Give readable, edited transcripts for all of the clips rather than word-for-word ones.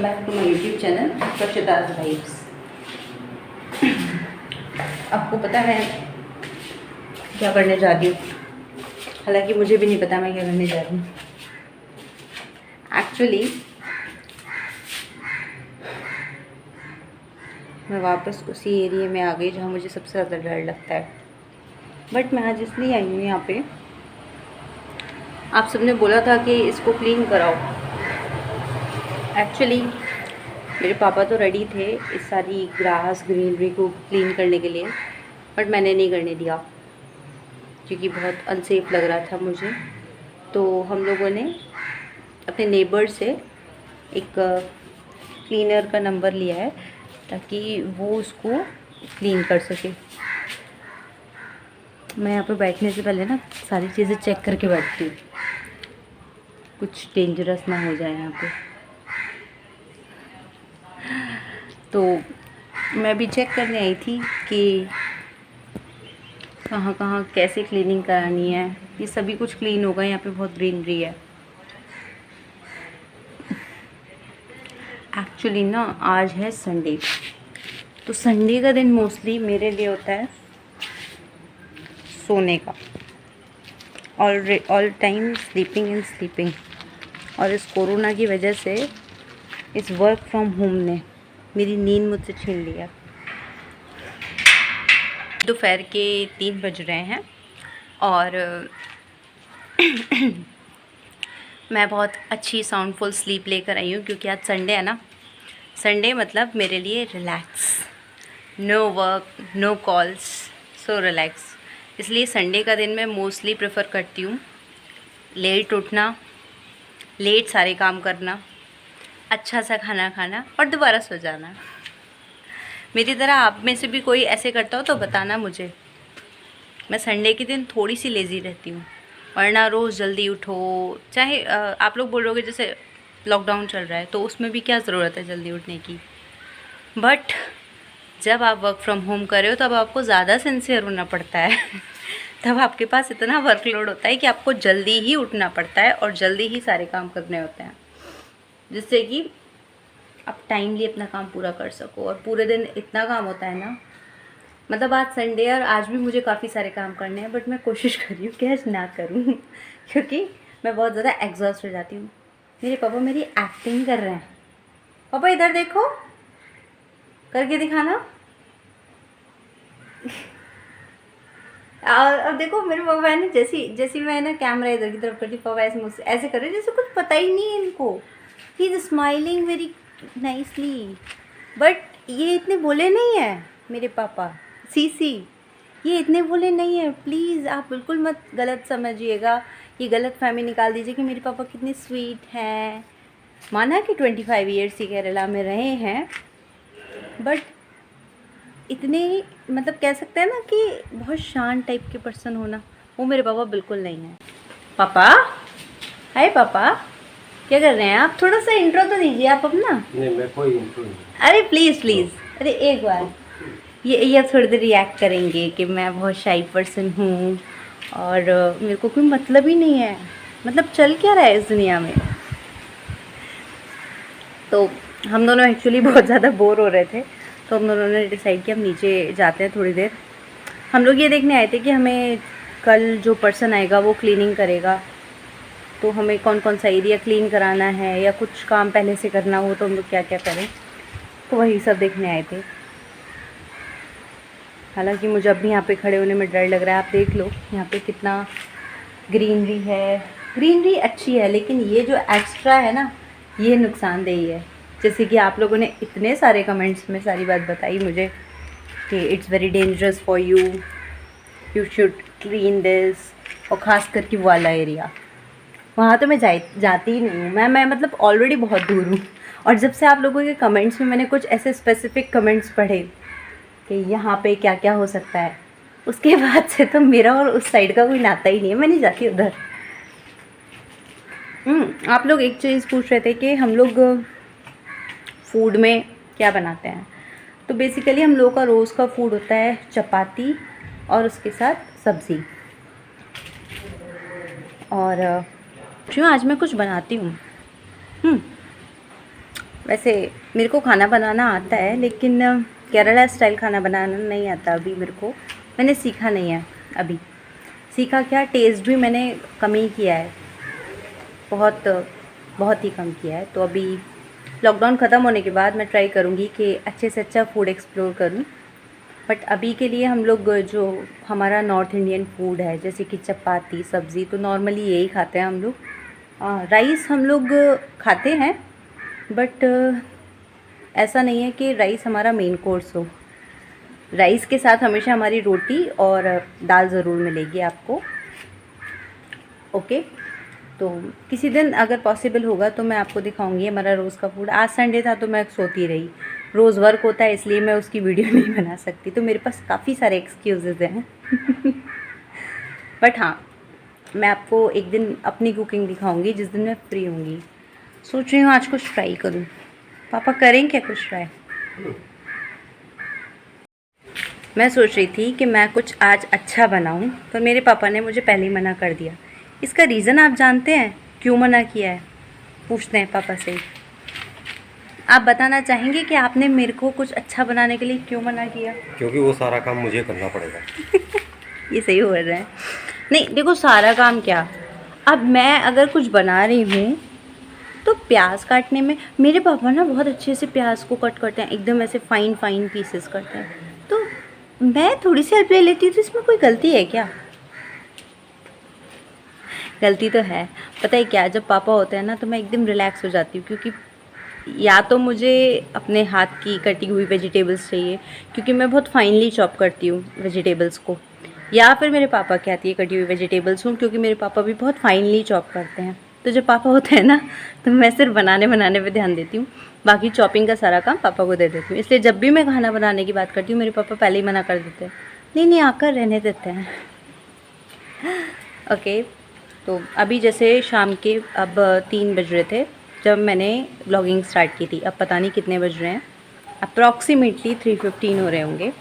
Back to my YouTube channel Rakshita's vibes. आपको पता है क्या करने जा रही हूँ? हालांकि मुझे भी नहीं पता मैं क्या करने जा रही हूँ। एक्चुअली मैं वापस उसी एरिया में आ गई जहाँ मुझे सबसे ज़्यादा डर लगता है। बट मैं आज इसलिए आई हूँ यहाँ पे, आप सबने बोला था कि इसको क्लीन कराओ। एक्चुअली मेरे पापा तो रेडी थे इस सारी ग्रास ग्रीनरी को क्लीन करने के लिए, बट मैंने नहीं करने दिया क्योंकि बहुत अनसेफ लग रहा था मुझे। तो हम लोगों ने अपने नेबर से एक क्लीनर का नंबर लिया है ताकि वो उसको क्लीन कर सके। मैं यहाँ पे बैठने से पहले ना सारी चीज़ें चेक करके बैठती हूँ, कुछ डेंजरस ना हो जाए यहाँ पे। तो मैं भी चेक करने आई थी कि कहाँ कहाँ कैसे क्लीनिंग करानी है। ये सभी कुछ क्लीन होगा, यहाँ पे बहुत ग्रीनरी है। एक्चुअली ना आज है संडे, तो संडे का दिन मोस्टली मेरे लिए होता है सोने का, all time sleeping and sleeping. और इस कोरोना की वजह से इस वर्क फ्रॉम होम ने मेरी नींद मुझसे छीन लिया। दोपहर के 3 बज रहे हैं और मैं बहुत अच्छी साउंडफुल स्लीप लेकर आई हूँ क्योंकि आज संडे है ना। संडे मतलब मेरे लिए relax, no work, no calls, so relax. इसलिए संडे का दिन मैं मोस्टली प्रेफर करती हूँ लेट उठना, लेट सारे काम करना, अच्छा सा खाना खाना और दोबारा सो जाना। मेरी तरह आप में से भी कोई ऐसे करता हो तो बताना मुझे। मैं संडे के दिन थोड़ी सी लेज़ी रहती हूँ, वरना रोज़ जल्दी उठो। चाहे आप लोग बोलोगे जैसे लॉकडाउन चल रहा है तो उसमें भी क्या ज़रूरत है जल्दी उठने की, बट जब आप वर्क फ्रॉम होम कर रहे हो तब आपको ज़्यादा सिंसियर होना पड़ता है तब आपके पास इतना वर्कलोड होता है कि आपको जल्दी ही उठना पड़ता है और जल्दी ही सारे काम करने होते हैं, जिससे कि आप टाइमली अपना काम पूरा कर सको। और पूरे दिन इतना काम होता है ना, मतलब आज संडे और आज भी मुझे काफ़ी सारे काम करने हैं, बट मैं कोशिश कर रही हूँ कि आज ना करूँ क्योंकि मैं बहुत ज़्यादा एग्जॉस्ट हो जाती हूँ। मेरे पापा मेरी एक्टिंग कर रहे हैं। पापा इधर देखो, करके दिखाना। और अब देखो मेरे पापा है ना, जैसी मैं ना कैमरा इधर की तरफ करती, पापा ऐसे मुझसे ऐसे कर रहे जैसे कुछ पता ही नहीं है इनको। He is smiling very nicely, but ये इतने बोले नहीं है मेरे पापा। सीसी ये इतने बोले नहीं है, प्लीज़ आप बिल्कुल मत गलत समझिएगा, ये गलत फहमी निकाल दीजिए कि मेरे पापा कितने स्वीट हैं। माना कि 25 ईयर्स ही केरला में रहे हैं, बट इतने मतलब कह सकते हैं ना कि बहुत शांत टाइप के पर्सन होना, वो मेरे पापा बिल्कुल नहीं है। पापा, हाय पापा, क्या कर रहे हैं आप? थोड़ा सा इंट्रो तो दीजिए आप अपना। नहीं, मैं कोई इंट्रो नहीं। अरे प्लीज़ प्लीज़, अरे एक बार ये थोड़ी देर रिएक्ट करेंगे कि मैं बहुत शाई पर्सन हूँ और मेरे को कोई मतलब ही नहीं है, मतलब चल क्या रहा है इस दुनिया में। तो हम दोनों एक्चुअली बहुत ज़्यादा बोर हो रहे थे, तो हम दोनों ने डिसाइड किया हम नीचे जाते हैं थोड़ी देर। हम लोग ये देखने आए थे कि हमें कल जो पर्सन आएगा वो क्लीनिंग करेगा, तो हमें कौन कौन सा एरिया क्लीन कराना है या कुछ काम पहले से करना हो तो हम लोग क्या क्या करें, तो वही सब देखने आए थे। हालांकि मुझे अब भी यहाँ पे खड़े होने में डर लग रहा है। आप देख लो यहाँ पे कितना ग्रीनरी है, ग्रीनरी अच्छी है, लेकिन ये जो एक्स्ट्रा है ना ये नुकसानदेही है। जैसे कि आप लोगों ने इतने सारे कमेंट्स में सारी बात बताई मुझे कि it's very dangerous for you, you should clean this, और ख़ास करके वाला एरिया वहाँ तो मैं जाती ही नहीं हूँ। मैं मतलब ऑलरेडी बहुत दूर हूँ, और जब से आप लोगों के कमेंट्स में मैंने कुछ ऐसे स्पेसिफिक कमेंट्स पढ़े कि यहाँ पे क्या क्या हो सकता है, उसके बाद से तो मेरा और उस साइड का कोई नाता ही नहीं है, मैं नहीं जाती उधर। आप लोग एक चीज़ पूछ रहे थे कि हम लोग फूड में क्या बनाते हैं, तो बेसिकली हम लोगों का रोज़ का फूड होता है चपाती और उसके साथ सब्ज़ी। और क्यों आज मैं कुछ बनाती हूँ। वैसे मेरे को खाना बनाना आता है, लेकिन केरला स्टाइल खाना बनाना नहीं आता अभी मेरे को। मैंने सीखा नहीं है अभी। सीखा क्या, टेस्ट भी मैंने कम ही किया है, बहुत बहुत ही कम किया है। तो अभी लॉकडाउन ख़त्म होने के बाद मैं ट्राई करूँगी कि अच्छे से अच्छा फूड एक्सप्लोर करूँ। बट अभी के लिए हम लोग जो हमारा नॉर्थ इंडियन फूड है, जैसे कि चपाती सब्ज़ी, तो नॉर्मली यही खाते हैं हम लोग। राइस हम लोग खाते हैं, बट ऐसा नहीं है कि राइस हमारा मेन कोर्स हो। राइस के साथ हमेशा हमारी रोटी और दाल ज़रूर मिलेगी आपको। ओके, तो किसी दिन अगर पॉसिबल होगा तो मैं आपको दिखाऊंगी हमारा रोज़ का फूड। आज संडे था तो मैं सोती रही, रोज़ वर्क होता है इसलिए मैं उसकी वीडियो नहीं बना सकती, तो मेरे पास काफ़ी सारे एक्सक्यूज़ेज़ हैं। बट हाँ, मैं आपको एक दिन अपनी कुकिंग दिखाऊंगी जिस दिन मैं फ्री होंगी। सोच रही हूँ आज कुछ ट्राई करूँ। पापा करें क्या कुछ ट्राई? मैं सोच रही थी कि मैं कुछ आज अच्छा बनाऊं, पर मेरे पापा ने मुझे पहले ही मना कर दिया। इसका रीज़न आप जानते हैं क्यों मना किया है? पूछते हैं पापा से। आप बताना चाहेंगे कि आपने मेरे को कुछ अच्छा बनाने के लिए क्यों मना किया? क्योंकि वो सारा काम मुझे करना पड़ेगा। ये सही हो रहा है। नहीं देखो, सारा काम क्या, अब मैं अगर कुछ बना रही हूँ तो प्याज काटने में मेरे पापा ना बहुत अच्छे से प्याज को कट करते हैं, एकदम ऐसे फाइन फाइन पीसेस करते हैं। तो मैं थोड़ी सी हेल्प ले लेती हूँ, तो इसमें कोई गलती है क्या? गलती तो है। पता है क्या, जब पापा होते हैं ना तो मैं एकदम रिलैक्स हो जाती हूँ, क्योंकि या तो मुझे अपने हाथ की कटी हुई वेजिटेबल्स चाहिए, क्योंकि मैं बहुत फाइनली चॉप करती हूँ वेजिटेबल्स को, या फिर मेरे पापा की आती है कटी हुई वेजिटेबल्स हूँ, क्योंकि मेरे पापा भी बहुत फाइनली चॉप करते हैं। तो जब पापा होते हैं ना तो मैं सिर्फ बनाने पे ध्यान देती हूँ, बाकी चॉपिंग का सारा काम पापा को दे देती हूँ। इसलिए जब भी मैं खाना बनाने की बात करती हूँ मेरे पापा पहले ही मना कर देते हैं, नहीं नहीं आकर रहने देते हैं। ओके, तो अभी जैसे शाम के अब 3 बज रहे थे जब मैंने व्लॉगिंग स्टार्ट की थी। अब पता नहीं कितने बज रहे हैं, अप्रॉक्सीमेटली 3:15 हो रहे होंगे।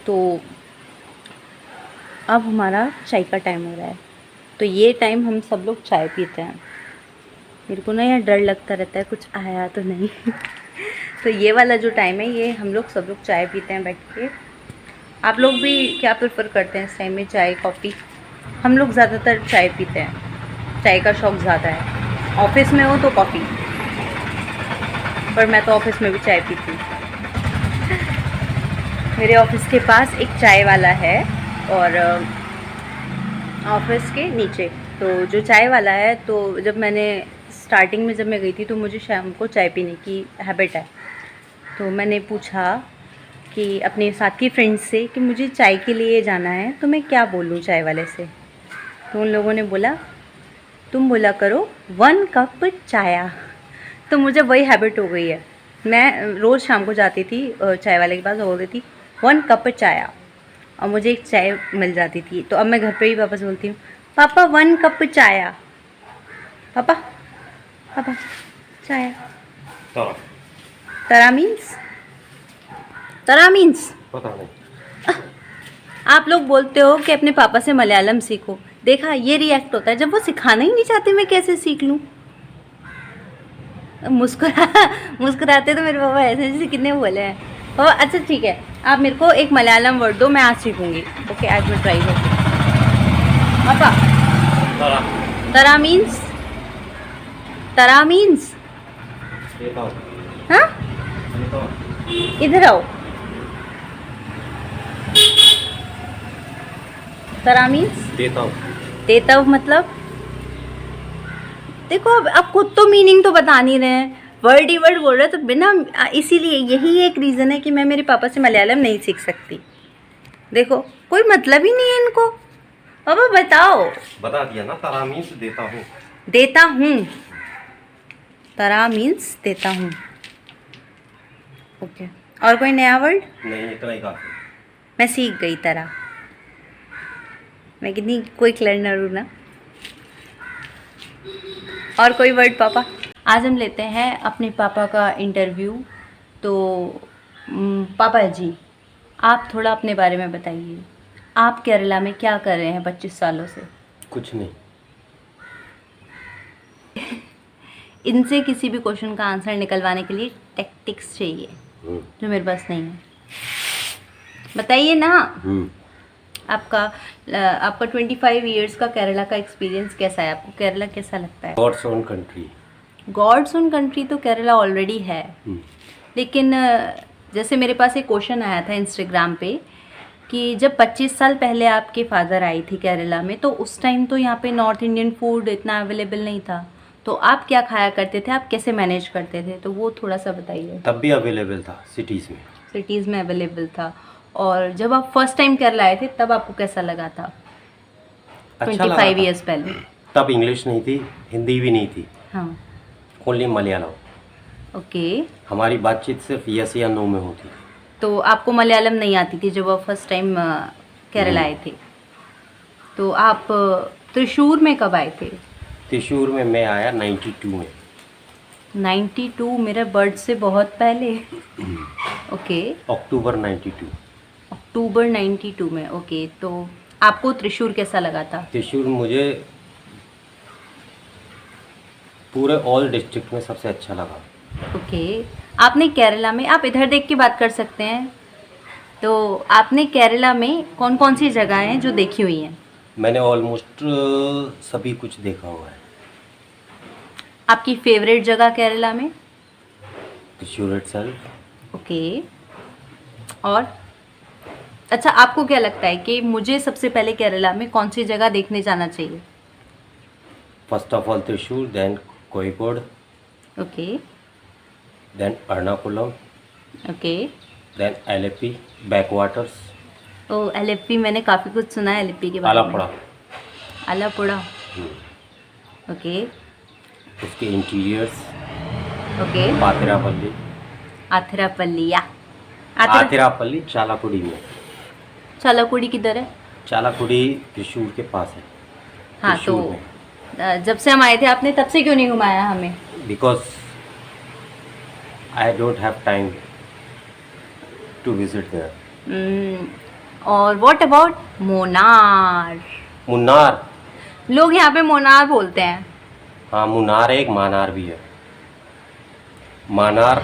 तो अब हमारा चाय का टाइम हो रहा है, तो ये टाइम हम सब लोग चाय पीते हैं। मेरे को ना यार डर लगता रहता है कुछ आया तो नहीं। तो ये वाला जो टाइम है ये हम लोग सब लोग चाय पीते हैं बैठ के। आप लोग भी क्या प्रेफर करते हैं इस टाइम में, चाय कॉफ़ी? हम लोग ज़्यादातर चाय पीते हैं, चाय का शौक़ ज़्यादा है। ऑफिस में हो तो कॉफ़ी, पर मैं तो ऑफिस में भी चाय पीती हूँ। मेरे ऑफिस के पास एक चाय वाला है, और ऑफिस के नीचे तो जो चाय वाला है, तो जब मैंने स्टार्टिंग में जब मैं गई थी तो मुझे शाम को चाय पीने की हैबिट है। तो मैंने पूछा कि अपने साथ की फ्रेंड्स से कि मुझे चाय के लिए जाना है तो मैं क्या बोलूँ चाय वाले से। तो उन लोगों ने बोला तुम बोला करो 1 कप चाया। तो मुझे वही हैबिट हो गई है, मैं रोज़ शाम को जाती थी चाय वाले के पास, बोलती थी 1 कप चाया, और मुझे एक चाय मिल जाती थी। तो अब मैं घर पे ही पापा से बोलती हूँ पापा 1 कप चाया, पापा पापा चाया। तरा मीन्स, तरा मीन्स पता नहीं। आप लोग बोलते हो कि अपने पापा से मलयालम सीखो, देखा ये रिएक्ट होता है। जब वो सिखाना ही नहीं चाहते मैं कैसे सीख लूँ? मुस्कुराते तो मेरे पापा ऐसे जैसे कितने बोले हैं। पापा अच्छा ठीक है, आप मेरे को एक मलयालम वर्ड दो, मैं आज सीखूंगी। ओके, आज मैं ट्राई करूँगी। पापा तरा मीन्स, तरा मीन्स हाँ, इधर आओ। तरा मीन्स देता हूँ। देता हूँ मतलब, देखो अब खुद तो मीनिंग तो बता नहीं रहे हैं, वर्ड ही वर्ड बोल रहे हैं, तो बिना, इसीलिए यही एक रीज़न है कि मैं मेरे पापा से मलयालम नहीं सीख सकती। देखो कोई मतलब ही नहीं है इनको। पापा बताओ। बता दिया ना, तारा मीन्स देता हूँ। देता हूँ, तरा मीन्स देता हूँ। ओके, और कोई नया वर्ड? नहीं, इतना ही काफी। मैं सीख गई तरा। मैं कितनी क्विक लर्नर हूँ ना। और कोई वर्ड पापा? आज हम लेते हैं अपने पापा का इंटरव्यू। तो पापा जी, आप थोड़ा अपने बारे में बताइए। आप केरला में क्या कर रहे हैं 25 सालों से? कुछ नहीं। इनसे किसी भी क्वेश्चन का आंसर निकलवाने के लिए टैक्टिक्स चाहिए जो मेरे पास नहीं है। बताइए ना, आपका 25 इयर्स का केरला का एक्सपीरियंस कैसा है? आपको केरला कैसा लगता है? God's own country. God's own country तो केरला ऑलरेडी है, लेकिन जैसे मेरे पास एक क्वेश्चन आया था इंस्टाग्राम पे कि जब 25 साल पहले आपके फादर आई थी केरला में, तो उस टाइम तो यहाँ पे नॉर्थ इंडियन फूड इतना अवेलेबल नहीं था, तो आप क्या खाया करते थे? आप कैसे मैनेज करते थे? तो वो थोड़ा सा बताइए। तब भी अवेलेबल था सिटीज़ में। सिटीज़ में अवेलेबल था। और जब आप फर्स्ट टाइम केरला आए थे तब आपको कैसा लगा था? अच्छा 25 इयर्स पहले। तब इंग्लिश नहीं थी, हिंदी भी नहीं थी, हाँ, ओनली मलयालम। ओके। हमारी बातचीत सिर्फ यस या नो में होती थी। तो आपको मलयालम नहीं आती थी जब आप फर्स्ट टाइम केरला आए थे? तो आप त्रिशूर में कब आए थे? त्रिशूर में मैं आया 92 में। 92? मेरे बर्थ से बहुत पहले। ओके, अक्टूबर 92। अक्टूबर 92 में। ओके, तो आपको त्रिशूर कैसा लगा था? त्रिशूर मुझे पूरे ऑल डिस्ट्रिक्ट में सबसे अच्छा लगा। ओके, आपने केरला में, आप इधर देख के बात कर सकते हैं, तो आपने केरला में कौन कौन सी जगह हैं जो देखी हुई हैं? मैंने ऑलमोस्ट सभी कुछ देखा हुआ है। आपकी फेवरेट जगह केरला में? त्रिशूर इटसेल्फ। ओके, और अच्छा, आपको क्या लगता है कि मुझे सबसे पहले केरला में कौन सी जगह देखने जाना चाहिए? First of all Thrissur, then Kozhikode, okay, then Ernakulam, okay. Then Alleppey backwaters, oh, Alleppey, मैंने काफ़ी कुछ सुना है एलेप्पी के बारे में। आलापुड़ा, आलापुड़ा, ओके, उसके इंटीरियर्स, ओके। पातिरापल्ली। आथिरापल्ली, या आतिरापल्ली चालाकुड़ी में। चालाकुड़ी किधर है? चालाकुड़ी त्रिशूर के पास है। हाँ, तो त्रिशूर में। जब से हम आए थे आपने तब से क्यों नहीं घुमाया हमें? Because I don't have time to visit there. और व्हाट अबाउट मुन्नार? मुन्नार, लोग यहाँ पे मुन्नार बोलते हैं। हाँ मुन्नार है, एक मानार भी है। मानार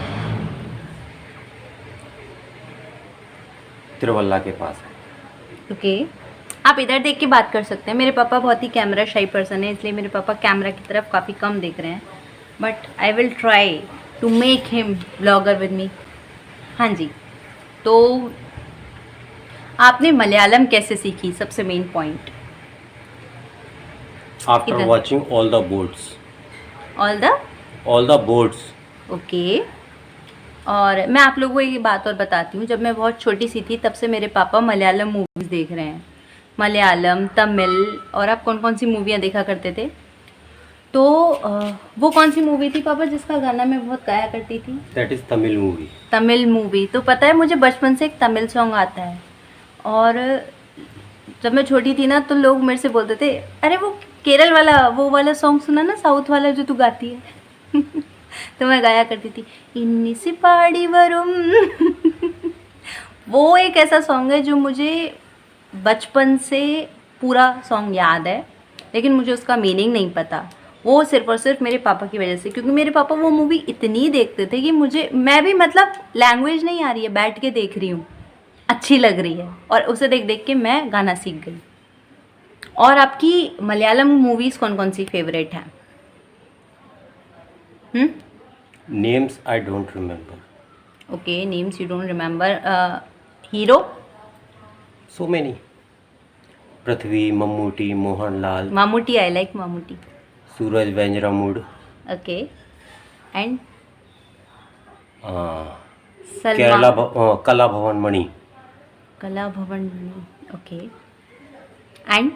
तिरुवल्ला के पास है। ओके, आप इधर देख के बात कर सकते हैं। मेरे पापा बहुत ही कैमरा शाई पर्सन है, इसलिए मेरे पापा कैमरा की तरफ काफ़ी कम देख रहे हैं, but I will try to make him blogger with me. हाँ जी, तो आपने मलयालम कैसे सीखी? सबसे मेन पॉइंट। आफ्टर किधर? Watching all the boards. All the boards. Okay. और मैं आप लोगों को एक बात और बताती हूँ, जब मैं बहुत छोटी सी थी तब से मेरे पापा मलयालम मूवीज़ देख रहे हैं। मलयालम, तमिल, और आप कौन कौन सी मूवियाँ देखा करते थे? तो वो कौन सी मूवी थी पापा जिसका गाना मैं बहुत गाया करती थी? That is Tamil movie. Tamil movie. तो पता है, मुझे बचपन से एक तमिल सॉन्ग आता है, और जब मैं छोटी थी ना तो लोग मेरे से बोलते थे, अरे वो केरल वाला, वो वाला सॉन्ग सुना ना, साउथ वाला जो तू गाती है। तो मैं गाया करती थी, इन्नी सी पाड़ी वरुम। वो एक ऐसा सॉन्ग है जो मुझे बचपन से पूरा सॉन्ग याद है, लेकिन मुझे उसका मीनिंग नहीं पता। वो सिर्फ और सिर्फ मेरे पापा की वजह से, क्योंकि मेरे पापा वो मूवी इतनी देखते थे कि मैं भी मतलब लैंग्वेज नहीं आ रही है, बैठ के देख रही हूँ, अच्छी लग रही है, और उसे देख देख के मैं गाना सीख गई। और आपकी मलयालम मूवीज़ कौन कौन सी फेवरेट हैं? Names I don't remember. Okay, names you don't remember. Hero? So many. Prithvi, Mammootty, Mohanlal, Mammootty, I like Mammootty. Suraj Venjaramoodu, okay, and Kerala Kala Bhavan मणि। कला भवन, ओके, एंड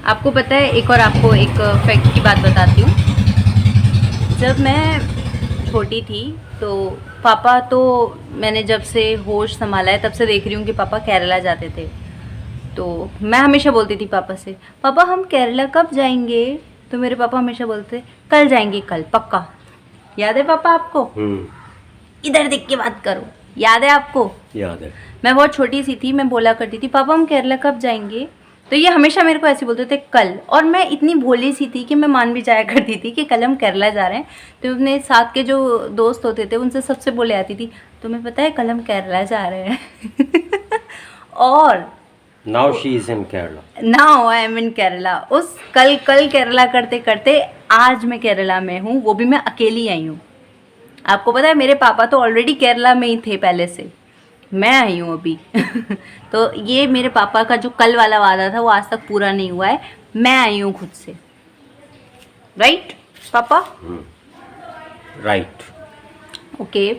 आपको पता है, एक और आपको एक फैक्ट की बात बताती हूँ। जब मैं छोटी थी तो पापा, तो मैंने जब से होश संभाला है तब से देख रही हूँ कि पापा केरला जाते थे। तो मैं हमेशा बोलती थी पापा से, पापा हम केरला कब जाएंगे? तो मेरे पापा हमेशा बोलते, कल जाएंगे, कल पक्का। याद है पापा आपको? इधर देख के बात करो, याद है आपको? याद है। मैं बहुत छोटी सी थी, मैं बोला करती थी, पापा हम केरला कब जाएंगे? तो ये हमेशा मेरे को ऐसे बोलते थे कल, और मैं इतनी भोली सी थी कि मैं मान भी जाया करती थी कि कल हम केरला जा रहे हैं। तो अपने साथ के जो दोस्त होते थे उनसे सबसे बोले आती थी, तुम्हें पता है कल हम केरला जा रहे हैं। और now she is in Kerala. Now I am in Kerala. उस कल केरला करते करते आज मैं केरला में हूँ, वो भी मैं अकेली आई हूँ। आपको पता है मेरे पापा तो ऑलरेडी केरला में ही थे पहले से, मैं आई हूँ अभी। तो ये मेरे पापा का जो कल वाला वादा था वो आज तक पूरा नहीं हुआ है, मैं आई हूँ खुद से। राइट पापा? राइट। ओके।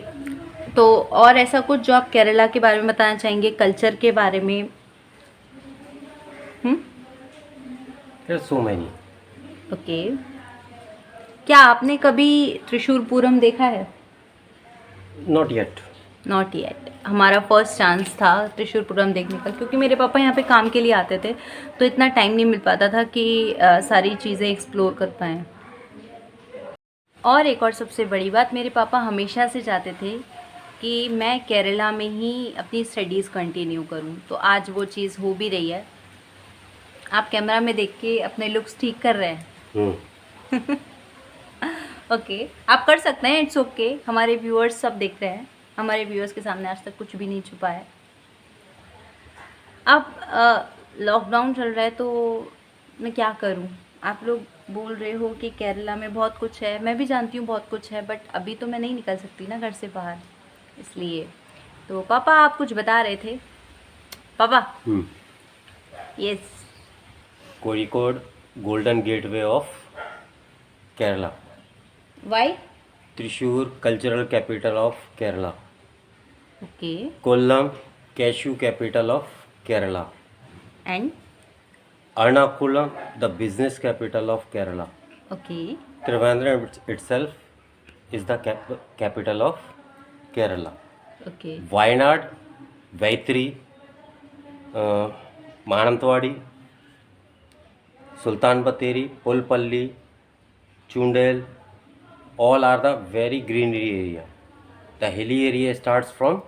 तो और ऐसा कुछ जो आप केरला के बारे में बताना चाहेंगे, कल्चर के बारे में? So many. ओके। क्या आपने कभी त्रिशूर पूरम देखा है? Not yet. Not yet. हमारा फर्स्ट चांस था त्रिशूर पूरम देखने का, क्योंकि मेरे पापा यहाँ पे काम के लिए आते थे तो इतना टाइम नहीं मिल पाता था कि सारी चीज़ें एक्सप्लोर कर पाएँ। और एक और सबसे बड़ी बात, मेरे पापा हमेशा से चाहते थे कि मैं केरला में ही अपनी स्टडीज़ कंटिन्यू करूं, तो आज वो चीज़ हो भी रही है। आप कैमरा में देख के अपने लुक्स ठीक कर रहे हैं। ओके, आप कर सकते हैं, इट्स ओके। हमारे व्यूअर्स सब देख रहे हैं, हमारे व्यूअर्स के सामने आज तक कुछ भी नहीं छुपा है। अब लॉकडाउन चल रहा है तो मैं क्या करूं? आप लोग बोल रहे हो कि केरला में बहुत कुछ है, मैं भी जानती हूँ बहुत कुछ है, बट अभी तो मैं नहीं निकल सकती ना घर से बाहर, इसलिए। तो पापा आप कुछ बता रहे थे। पापा? Yes. Kozhikode golden gateway of Kerala. Why? Thrissur cultural capital of Kerala. Okay. Kollam cashew capital of Kerala. And? Ernakulam, the business capital of Kerala. Okay. Trivandrum itself is the capital of Kerala. Okay. Wayanad, Vaitri, Manantwadi, Sultan Bateri, Pulpalli, Chundel, all are the very greenery area. The hilly area starts from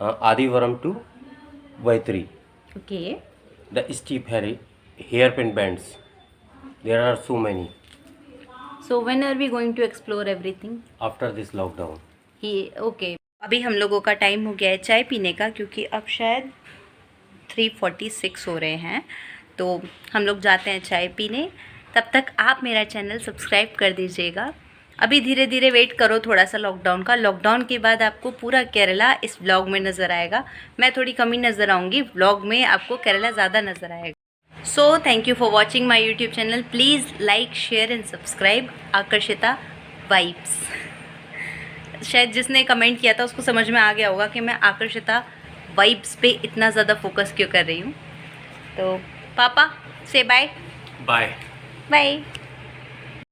Adivaram to Vaitri. Okay. The steep hairpin bends. There are so many. So when are we going to explore everything? After this lockdown. He okay. अभी हम लोगों का time हो गया है चाय पीने का, क्योंकि अब शायद 3:46 हो रहे हैं, तो हम लोग जाते हैं चाय पीने। तब तक आप मेरा चैनल सब्सक्राइब कर दीजिएगा। अभी धीरे धीरे वेट करो थोड़ा सा लॉकडाउन का। लॉकडाउन के बाद आपको पूरा केरला इस व्लॉग में नज़र आएगा। मैं थोड़ी कमी नज़र आऊँगी, व्लॉग में आपको केरला ज़्यादा नज़र आएगा। So thank you for watching my YouTube channel. Please like share and subscribe Akarshita vibes. शायद जिसने कमेंट किया था उसको समझ में आ गया होगा कि मैं आकर्षिता वाइब्स पे इतना ज़्यादा फोकस क्यों कर रही हूँ। तो पापा से बाय। Bye. बाय।